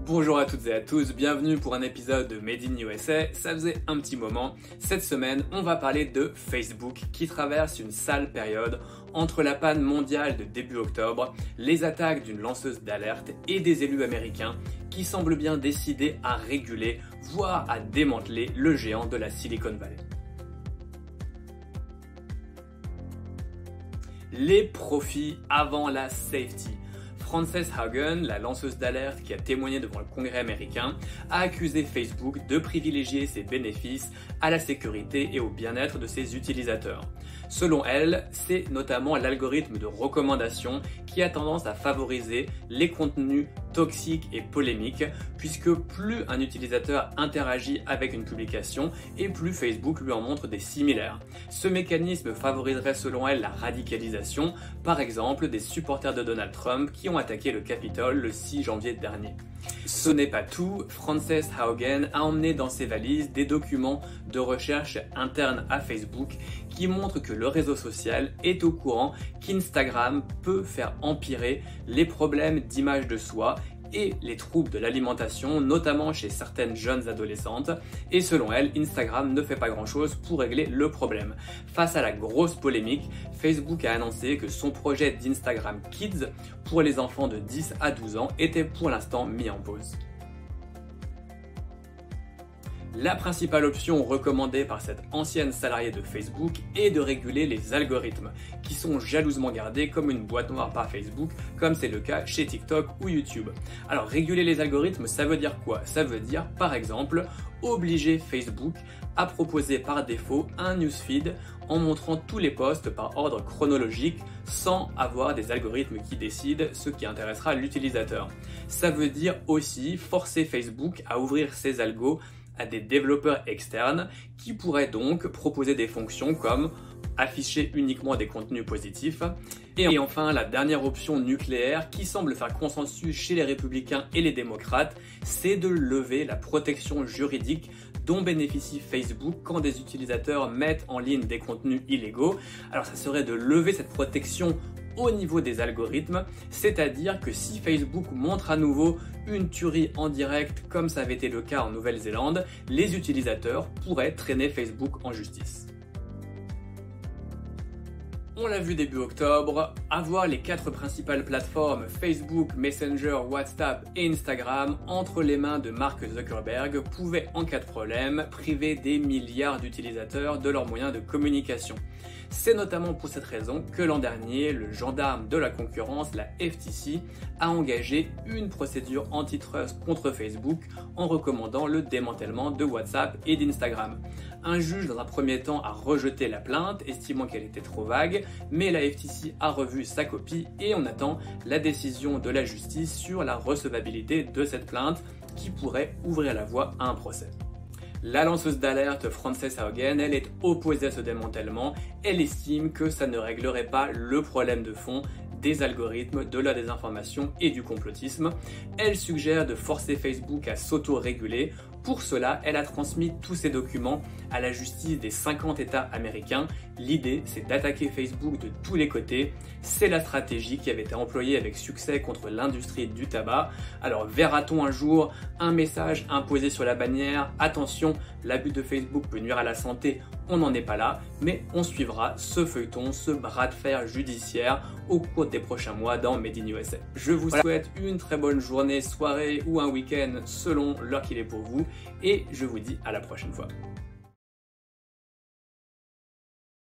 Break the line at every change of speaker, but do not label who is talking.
Bonjour à toutes et à tous, bienvenue pour un épisode de Made in USA. Ça faisait un petit moment. Cette semaine, on va parler de Facebook qui traverse une sale période entre la panne mondiale de début octobre, les attaques d'une lanceuse d'alerte et des élus américains qui semblent bien décidés à réguler, voire à démanteler le géant de la Silicon Valley. Les profits avant la safety. Frances Haugen, la lanceuse d'alerte qui a témoigné devant le Congrès américain, a accusé Facebook de privilégier ses bénéfices à la sécurité et au bien-être de ses utilisateurs. Selon elle, c'est notamment l'algorithme de recommandation qui a tendance à favoriser les contenus toxiques et polémiques, puisque plus un utilisateur interagit avec une publication et plus Facebook lui en montre des similaires. Ce mécanisme favoriserait selon elle la radicalisation, par exemple des supporters de Donald Trump qui ont attaqué le Capitole le 6 janvier dernier. Ce n'est pas tout, Frances Haugen a emmené dans ses valises des documents de recherche internes à Facebook qui montrent que le réseau social est au courant qu'Instagram peut faire empirer les problèmes d'image de soi et les troubles de l'alimentation, notamment chez certaines jeunes adolescentes. Et selon elle, Instagram ne fait pas grand-chose pour régler le problème. Face à la grosse polémique, Facebook a annoncé que son projet d'Instagram Kids pour les enfants de 10 à 12 ans était pour l'instant mis en pause. La principale option recommandée par cette ancienne salariée de Facebook est de réguler les algorithmes, qui sont jalousement gardés comme une boîte noire par Facebook, comme c'est le cas chez TikTok ou YouTube. Alors réguler les algorithmes, ça veut dire quoi? Ça veut dire par exemple obliger Facebook à proposer par défaut un newsfeed en montrant tous les posts par ordre chronologique sans avoir des algorithmes qui décident ce qui intéressera l'utilisateur. Ça veut dire aussi forcer Facebook à ouvrir ses algos à des développeurs externes qui pourraient donc proposer des fonctions comme afficher uniquement des contenus positifs. Et enfin, la dernière option nucléaire qui semble faire consensus chez les républicains et les démocrates, c'est de lever la protection juridique dont bénéficie Facebook quand des utilisateurs mettent en ligne des contenus illégaux. Alors ça serait de lever cette protection au niveau des algorithmes, c'est-à-dire que si Facebook montre à nouveau une tuerie en direct comme ça avait été le cas en Nouvelle-Zélande, les utilisateurs pourraient traîner Facebook en justice. On l'a vu début octobre, avoir les 4 principales plateformes Facebook, Messenger, WhatsApp et Instagram entre les mains de Mark Zuckerberg pouvait en cas de problème priver des milliards d'utilisateurs de leurs moyens de communication. C'est notamment pour cette raison que l'an dernier, le gendarme de la concurrence, la FTC, a engagé une procédure antitrust contre Facebook en recommandant le démantèlement de WhatsApp et d'Instagram. Un juge dans un premier temps a rejeté la plainte, estimant qu'elle était trop vague, mais la FTC a revu sa copie et on attend la décision de la justice sur la recevabilité de cette plainte qui pourrait ouvrir la voie à un procès. La lanceuse d'alerte Frances Haugen, elle est opposée à ce démantèlement. Elle estime que ça ne réglerait pas le problème de fond des algorithmes, de la désinformation et du complotisme. Elle suggère de forcer Facebook à s'auto-réguler. Pour cela, elle a transmis tous ces documents à la justice des 50 États américains. L'idée, c'est d'attaquer Facebook de tous les côtés. C'est la stratégie qui avait été employée avec succès contre l'industrie du tabac. Alors verra-t-on un jour un message imposé sur la bannière? Attention, l'abus de Facebook peut nuire à la santé, on n'en est pas là, mais on suivra ce feuilleton, ce bras de fer judiciaire au cours des prochains mois dans Made in USA. Je vous souhaite une très bonne journée, soirée ou un week-end selon l'heure qu'il est pour vous et je vous dis à la prochaine fois.